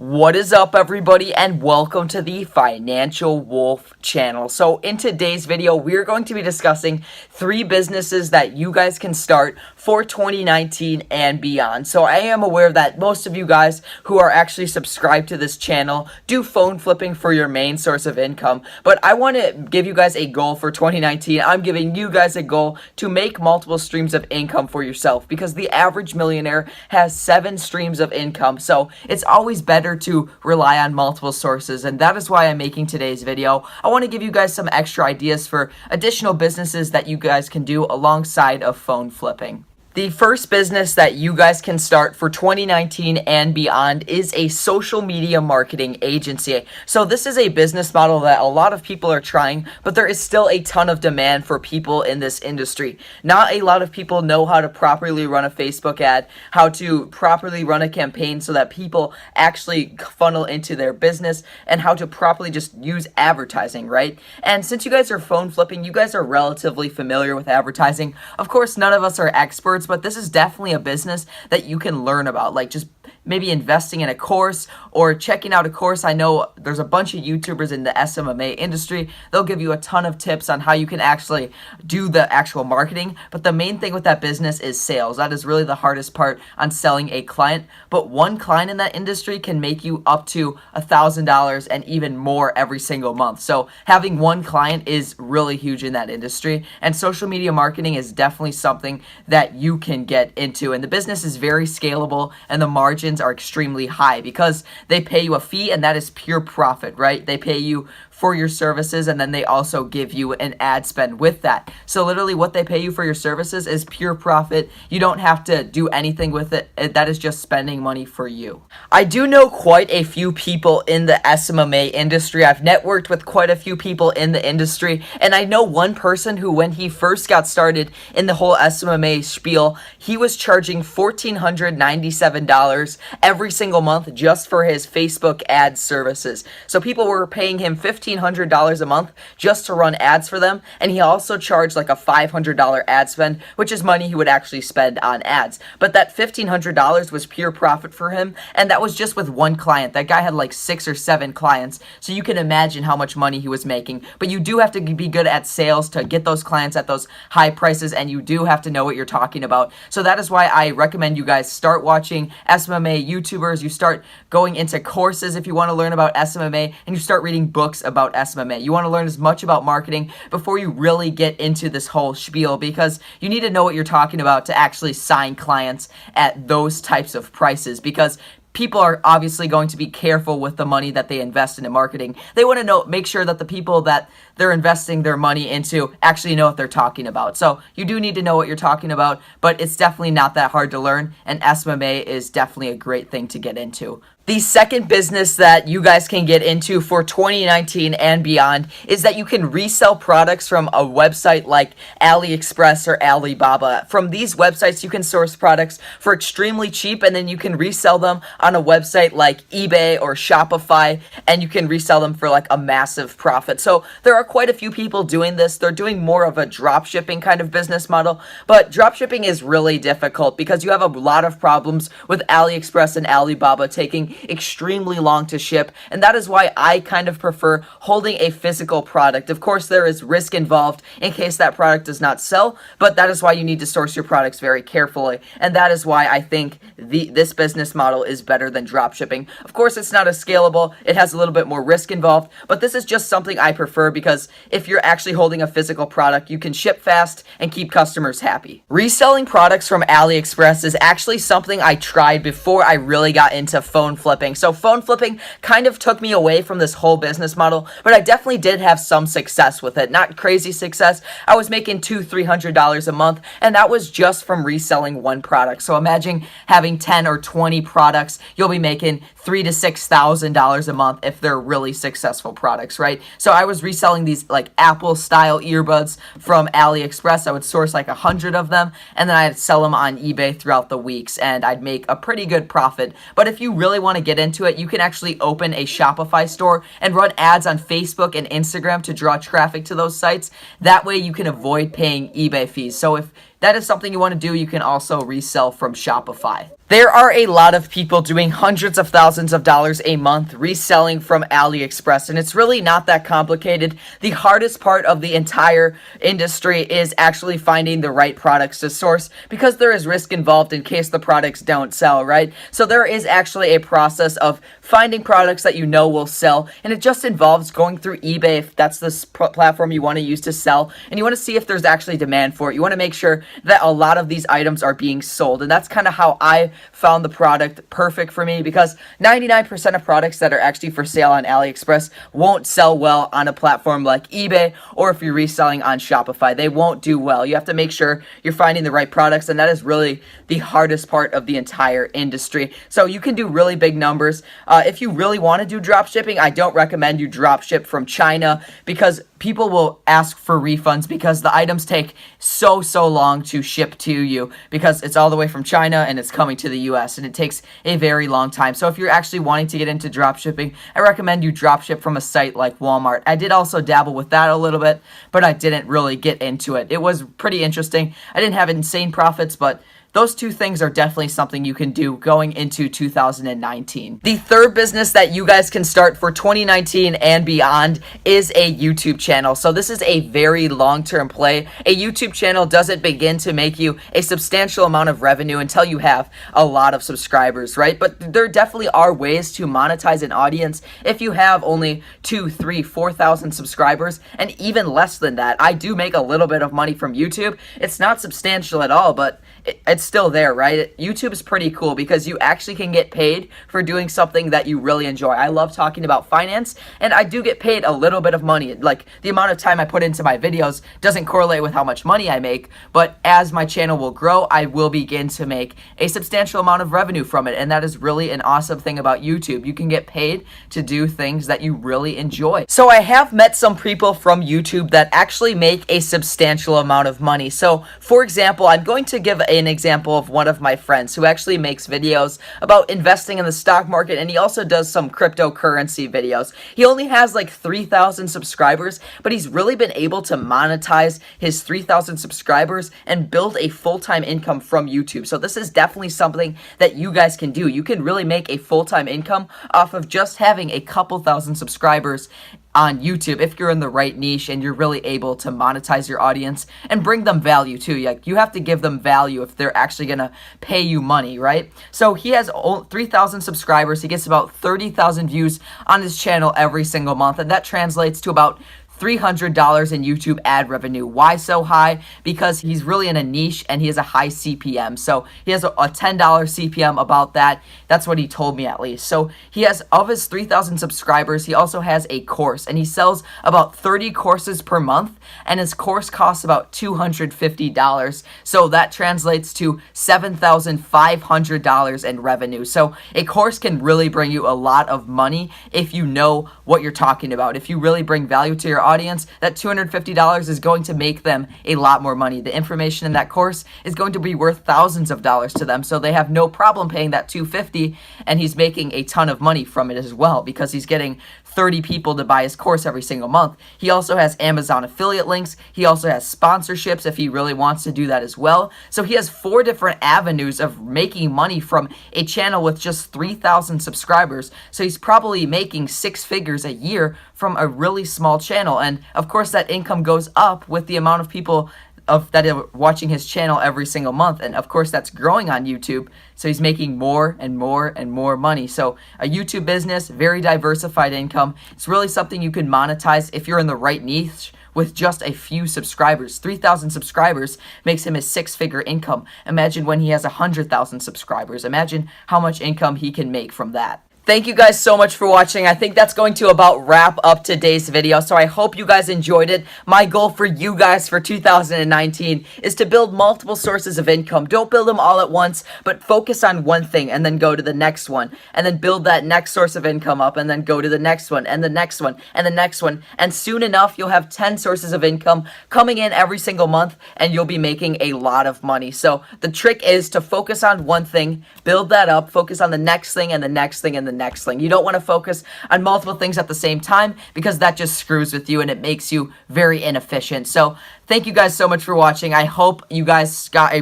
What is up, everybody, and welcome to the Financial Wolf channel. So in today's video, we're going to be discussing 3 businesses that you guys can start for 2019 and beyond. So I am aware that most of you guys who are actually subscribed to this channel do phone flipping for your main source of income, but I want to give you guys a goal for 2019. I'm giving you guys a goal to make multiple streams of income for yourself, because the average millionaire has 7 streams of income. So it's always better to rely on multiple sources, and that is why I'm making today's video. I want to give you guys some extra ideas for additional businesses that you guys can do alongside of phone flipping. The first business that you guys can start for 2019 and beyond is a social media marketing agency. So this is a business model that a lot of people are trying, but there is still a ton of demand for people in this industry. Not a lot of people know how to properly run a Facebook ad, how to properly run a campaign so that people actually funnel into their business, and how to properly just use advertising, right? And since you guys are phone flipping, you guys are relatively familiar with advertising. Of course, none of us are experts, but this is definitely a business that you can learn about, like just maybe investing in a course or checking out a course. I know there's a bunch of YouTubers in the SMMA industry. They'll give you a ton of tips on how you can actually do the actual marketing, but the main thing with that business is sales. That is really the hardest part on selling a client, but one client in that industry can make you up to $1,000 and even more every single month. So having one client is really huge in that industry, and social media marketing is definitely something that you can get into, and the business is very scalable, and the margins are extremely high because they pay you a fee, and that is pure profit, right? They pay you for your services, and then they also give you an ad spend with that. So literally what they pay you for your services is pure profit. You don't have to do anything with it. That is just spending money for you. I do know quite a few people in the SMMA industry. I've networked with quite a few people in the industry, and I know one person who, when he first got started in the whole SMMA spiel, he was charging $1,497 every single month just for his Facebook ad services. So people were paying him $1,500 a month just to run ads for them, and he also charged like a $500 ad spend, which is money he would actually spend on ads. But that $1,500 was pure profit for him, and that was just with one client. That guy had like 6 or 7 clients, so you can imagine how much money he was making. But you do have to be good at sales to get those clients at those high prices, and you do have to know what you're talking about. So that is why I recommend you guys start watching SMMA YouTubers. You start going into courses if you want to learn about SMMA, and you start reading books about SMMA. You want to learn as much about marketing before you really get into this whole spiel, because you need to know what you're talking about to actually sign clients at those types of prices, because people are obviously going to be careful with the money that they invest into marketing. They want to make sure that the people that they're investing their money into actually know what they're talking about. So you do need to know what you're talking about, but it's definitely not that hard to learn, and SMMA is definitely a great thing to get into. The second business that you guys can get into for 2019 and beyond is that you can resell products from a website like AliExpress or Alibaba. From these websites, you can source products for extremely cheap, and then you can resell them on a website like eBay or Shopify, and you can resell them for like a massive profit. So there are quite a few people doing this. They're doing more of a drop shipping kind of business model, but drop shipping is really difficult because you have a lot of problems with AliExpress and Alibaba taking extremely long to ship, and that is why I kind of prefer holding a physical product. Of course, there is risk involved in case that product does not sell, but that is why you need to source your products very carefully, and that is why I think this business model is better than drop shipping. Of course, it's not as scalable. It has a little bit more risk involved, but this is just something I prefer because if you're actually holding a physical product, you can ship fast and keep customers happy. Reselling products from AliExpress is actually something I tried before I really got into phone flipping. So phone flipping kind of took me away from this whole business model, but I definitely did have some success with it. Not crazy success. I was making $200-300 a month, and that was just from reselling one product. So imagine having 10 or 20 products. You'll be making $3,000 to $6,000 a month if they're really successful products, right? So I was reselling these like Apple style earbuds from AliExpress. I would source like 100 of them, and then I'd sell them on eBay throughout the weeks, and I'd make a pretty good profit. But if you really want to get into it, you can actually open a Shopify store and run ads on Facebook and Instagram to draw traffic to those sites. That way you can avoid paying eBay fees. So if that is something you want to do. You can also resell from Shopify. There are a lot of people doing hundreds of thousands of dollars a month reselling from AliExpress, and it's really not that complicated. The hardest part of the entire industry is actually finding the right products to source, because there is risk involved in case the products don't sell, right? So there is actually a process of finding products that you know will sell, and it just involves going through eBay if that's the platform you want to use to sell, and you want to see if there's actually demand for it. You want to make sure that a lot of these items are being sold, and that's kind of how I found the product perfect for me, because 99% of products that are actually for sale on AliExpress won't sell well on a platform like eBay, or if you're reselling on Shopify, they won't do well. You have to make sure you're finding the right products, and that is really the hardest part of the entire industry. So you can do really big numbers. If you really want to do drop shipping, I don't recommend you drop ship from China, because people will ask for refunds because the items take so long to ship to you, because it's all the way from China and it's coming to the US, and it takes a very long time. So if you're actually wanting to get into drop shipping, I recommend you drop ship from a site like Walmart. I did also dabble with that a little bit, but I didn't really get into it. It was pretty interesting. I didn't have insane profits, but those two things are definitely something you can do going into 2019. The third business that you guys can start for 2019 and beyond is a YouTube channel. So this is a very long-term play. A YouTube channel doesn't begin to make you a substantial amount of revenue until you have a lot of subscribers, right? But there definitely are ways to monetize an audience if you have only 2, 3, 4,000 subscribers, and even less than that. I do make a little bit of money from YouTube. It's not substantial at all, but it's still there, right? YouTube is pretty cool because you actually can get paid for doing something that you really enjoy. I love talking about finance, and I do get paid a little bit of money. Like, the amount of time I put into my videos doesn't correlate with how much money I make, but as my channel will grow, I will begin to make a substantial amount of revenue from it, and that is really an awesome thing about YouTube. You can get paid to do things that you really enjoy. So I have met some people from YouTube that actually make a substantial amount of money. So, for example, I'm going to give an example of one of my friends who actually makes videos about investing in the stock market, and he also does some cryptocurrency videos. He only has like 3,000 subscribers, but he's really been able to monetize his 3,000 subscribers and build a full-time income from YouTube. So this is definitely something that you guys can do. You can really make a full-time income off of just having a couple thousand subscribers on YouTube if you're in the right niche and you're really able to monetize your audience and bring them value too. Like, you have to give them value if they're actually gonna pay you money, right? So he has 3,000 subscribers. He gets about 30,000 views on his channel every single month, and that translates to about $300 in YouTube ad revenue. Why so high? Because he's really in a niche and he has a high CPM. So he has a $10 CPM about that. That's what he told me, at least. So he has, of his 3,000 subscribers, he also has a course, and he sells about 30 courses per month, and his course costs about $250. So that translates to $7,500 in revenue. So a course can really bring you a lot of money if you know what you're talking about. If you really bring value to your audience, that $250 is going to make them a lot more money. The information in that course is going to be worth thousands of dollars to them, so they have no problem paying that $250, and he's making a ton of money from it as well because he's getting 30 people to buy his course every single month. He also has Amazon affiliate links. He also has sponsorships if he really wants to do that as well. So he has 4 different avenues of making money from a channel with just 3,000 subscribers. So he's probably making 6 figures a year from a really small channel. And of course, that income goes up with the amount of people that are watching his channel every single month, and of course that's growing on YouTube, so he's making more and more and more money. So a YouTube business, very diversified income. It's really something you can monetize if you're in the right niche with just a few subscribers. 3,000 subscribers makes him a 6-figure income. Imagine when he has 100,000 subscribers. Imagine how much income he can make from that. Thank you guys so much for watching. I think that's going to about wrap up today's video. So I hope you guys enjoyed it. My goal for you guys for 2019 is to build multiple sources of income. Don't build them all at once, but focus on one thing and then go to the next one. And then build that next source of income up and then go to the next one and the next one and the next one. And soon enough, you'll have 10 sources of income coming in every single month, and you'll be making a lot of money. So the trick is to focus on one thing, build that up, focus on the next thing and the next thing and the the next thing. You don't want to focus on multiple things at the same time because that just screws with you and it makes you very inefficient. So thank you guys so much for watching. I hope you guys got a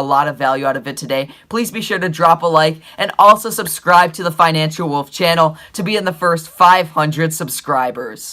lot of value out of it today. Please be sure to drop a like and also subscribe to the Financial Wolf channel to be in the first 500 subscribers.